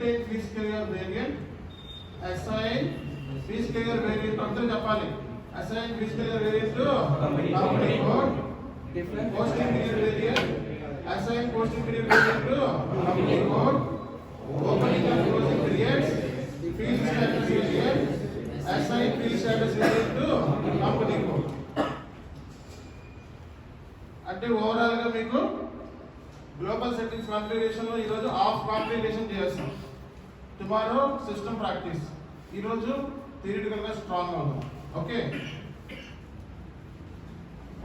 maintain fee schedule variant, assign fee schedule variant అందరూ చెప్పాలి. assign fee schedule variant to company code, posting period variant, assign posting period variant to company code, opening and closing periods, field status variant, assign field status variant to company code. అంటే overall గా మీకు global settings configuration లో ఈరోజు of configuration చేస్తాం. Tomorrow system practice. ఈరోజు theoretical గా strong అవుతాం. Okay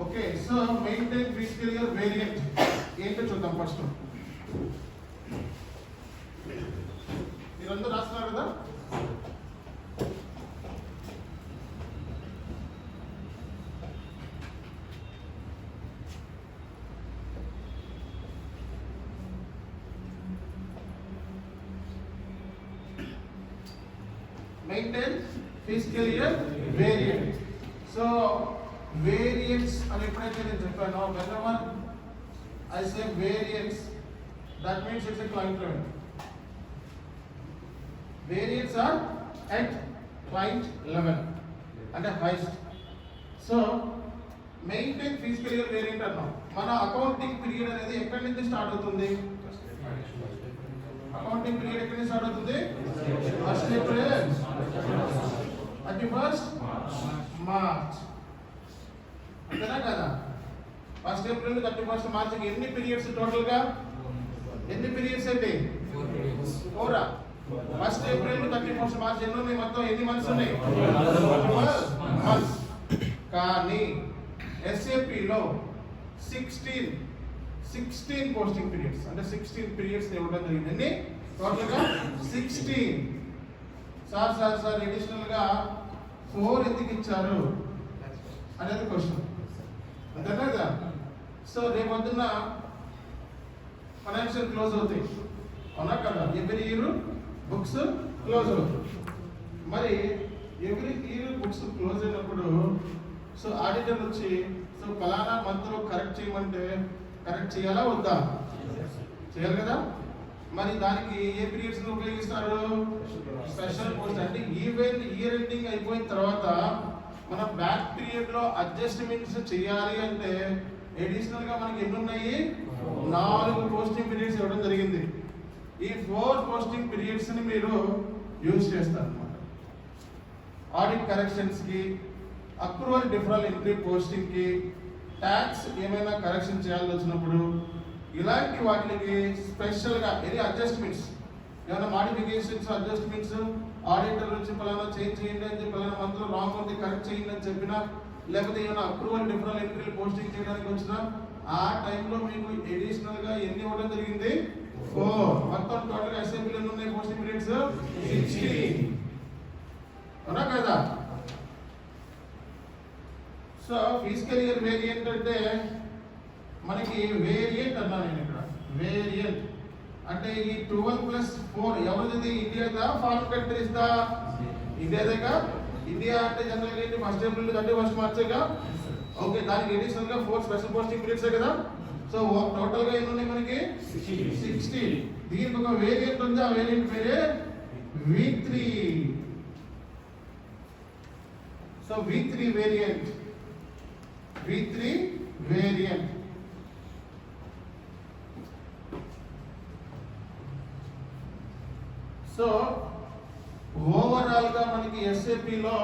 okay so maintain fee scale variant ఏంటో చూద్దాం. ఫస్ట్ మీరందరూ రాస్తున్నారు కదా. Maintain fiscal year variant. So variance అని ఎప్పుడైతే నేను చెప్పానో whenever I say variance, that means it's a client level. Variants are at client level and highest. So maintain fiscal year variant అన్నాం. మన అకౌంటింగ్ పీరియడ్ అనేది ఎక్కడి నుంచి స్టార్ట్ అవుతుంది? అకౌంటింగ్ పీరియడ్ ఎక్కడి నుంచి స్టార్ట్ అవుతుంది? 1st April 31st March. అంతేనా కదా? 1st April 31st మార్చ్ ఎన్ని పీరియడ్స్ టోటల్ గా? ఎన్ని పీరియడ్స్ అండి? 4. 1st April 31st మార్చ్ ఎన్ని ఉన్నాయి? మొత్తం ఎన్ని మంత్స్ ఉన్నాయి? 12 మంత్స్. కానీ SAP లో 16 పోస్టింగ్ పీరియడ్స్ అంటే 16 పీరియడ్స్ ఇవ్వడం జరిగింది. టోటల్ గా 16. సార్ అడిషనల్ గా 4 ఎందుకు ఇచ్చారు అనేది క్వశ్చన్. అంతేనా కదా? సో రేపు పొద్దున్న ఫైనాన్షియల్ క్లోజ్ అవుతాయి, అవునా కదా? ఎవ్రీ ఇయర్ బుక్స్ క్లోజ్ అవుతాయి. మరి ఎవ్రీ ఇయర్ బుక్స్ క్లోజ్ అయినప్పుడు సో ఆడిటర్ వచ్చి సో ఫలానా మంత్ లో కరెక్ట్ చేయమంటే కరెక్ట్ చేయాలా వద్దా? చేయాలి కదా. మరి దానికి ఏ పీరియడ్స్ ఉపయోగిస్తారు? Special post. అంటే ఈవెన్ ఇయర్ ఎండింగ్ అయిపోయిన తర్వాత మన బ్యాక్ పీరియడ్ లో అడ్జస్ట్మెంట్స్ చేయాలి అంటే అడిషనల్ గా మనకి ఎన్ని ఉన్నాయి? 4 పోస్టింగ్ పీరియడ్స్ ఇవ్వడం జరిగింది. ఈ 4 పోస్టింగ్ పీరియడ్స్ ని మీరు యూజ్ చేస్తారు అన్నమాట. ఆడిట్ కరెక్షన్స్ కి, అక్రూవల్ డిఫరల్ ఎంట్రీ పోస్టింగ్ కి, ట్యాక్స్ ఏమైనా కరెక్షన్ చేయాల్సి వచ్చినప్పుడు ఇలాంటి వాటికి స్పెషల్ గా ఎనీ అడ్జస్ట్మెంట్స్ ఏమైనా మాడిఫికేషన్స్ అడ్జస్ట్మెంట్స్ ఆడిటర్ నుంచి పలానా చేంజ్ చేయండి అని చెప్పి పలానా మంత్ లో రాంగ్ ఉంది కరెక్ట్ చేయండి అని చెప్పినా, లేకపోతే ఏమైనా అప్రూవల్ డిఫరల్ ఎంట్రీ పోస్టింగ్ చేయడానికి వచ్చినా ఆ టైంలో మీకు అడిషనల్ గా ఎన్ని ఇవ్వడం జరిగింది? 4. మొత్తం టోటల్ గా SAP లో ఉన్నాయి పోస్టింగ్ పీరియడ్స్ 16. అవునా కదా? సో ఫిజికల్ ఇయర్ వేరియంట్ అంటే మనకి వేరియంట్ అన్నా నేను ఇక్కడ. వేరియంట్ అంటే ఈ 12+4 ఎవరిది? ఇండియాదా ఫారిన్ కంట్రీస్ దా? ఇండియాదేగా. ఇండియా అంటే జనరల్ ఏంటి? 1st April 31st మార్చేగా. ఓకే, దానికి అడిషనల్ గా 4 స్పెషల్ పోస్టింగ్ పీరియడ్స్ కదా. సో టోటల్ గా ఎన్ని ఉన్నాయి మనకి? 16. దీనికి ఒక వేరియంట్ ఉంది. ఆ వేరియంట్ పేరే V3. So V3 variant. V3 variant. So overall గా మనకి SAP లో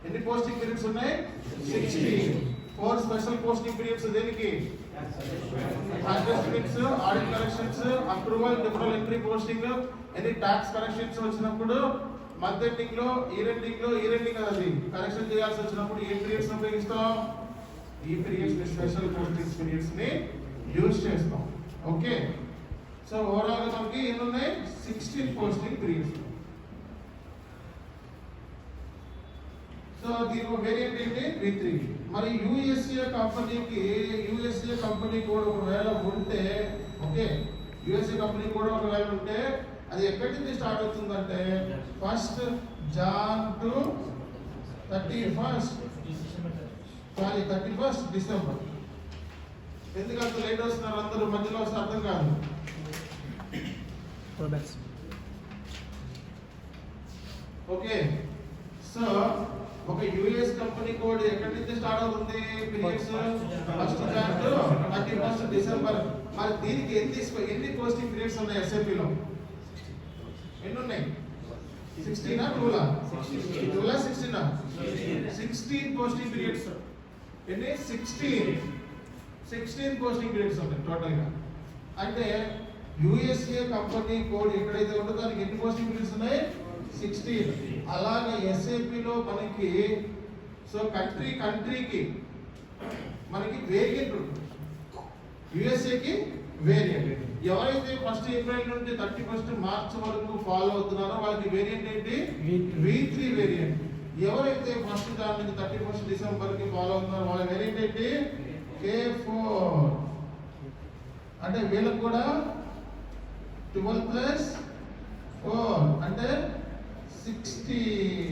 ఎన్ని పోస్టింగ్ పీరియడ్స్ ఉన్నాయి? 16. 4 స్పెషల్ పోస్టింగ్ పీరియడ్స్ దేనికి? Adjustments, audit corrections, approval డిఫరల్ entry posting, ఎన్ని ట్యాక్స్ కరెక్షన్స్ వచ్చినప్పుడు, మంత్ ఎండింగ్ లో, ఇయర్ ఎండింగ్ అది కరెక్షన్ చేయాల్సి వచ్చినప్పుడు ఏ పీరియడ్స్ ఉపయోగిస్తాం? ఈ పీరియడ్స్ ని స్పెషల్ పోస్టింగ్ పీరియడ్స్ ని యూజ్ చేస్తాం. ఓకే, సో ఓవరాల్ గా మనకి ఎన్ని ఉన్నాయి? 16 పోస్టింగ్ పీరియడ్స్. సో దీనికి వేరియంట్ ఏంటి? V3. మరి USA కంపెనీ కూడా ఒకవేళ ఉంటే, ఓకే, USA కంపెనీ కూడా ఒకవేళ ఉంటే అది ఎక్కడి నుంచి స్టార్ట్ అవుతుందంటే 1st Jan to 31st December. ఎందుకంటే లేట్ వస్తున్నారు అందరూ, మధ్యలో వస్తే అర్థం కాదు. ఓకే. సో ఒక యుఎస్ కంపెనీ కోడ్ ఎక్కడి నుంచి స్టార్ట్ అవుతుంది? Periods 1st Jan to 31st December. మరి దీనికి ఎన్ని పోస్టింగ్ పీరియడ్స్ ఉన్నాయి SAP లో? ఎన్ని ఉన్నాయి? 16 2లా 16 16 పోస్టింగ్ పీరియడ్స్. ఎన్ని? 16 పోస్టింగ్ పీరియడ్స్ ఉన్నాయి టోటల్ గా. అంటే యుఎస్ఏ కంపెనీ కోడ్ ఎక్కడైతే ఉంటుందో దానికి ఎన్ని పోస్టింగ్ పీరియడ్స్ ఉన్నాయి? 16. అలాగే SAP లో మనకి సో కంట్రీకి మనకి వేరియంట్ ఉంటుంది. యుఎస్ఏకి వేరియంట్. ఎవరైతే 1st April నుండి 31st March వరకు ఫాలో అవుతున్నారో వాళ్ళకి వేరియంట్ ఏంటి? V3 variant. ఎవరైతే 1st Jan నుంచి 31st December కి ఫాలో అవుతున్నారో వాళ్ళ వేరియంట్ ఏంటి? K4. అంటే వీళ్ళకి కూడా 12+4 అంటే 16.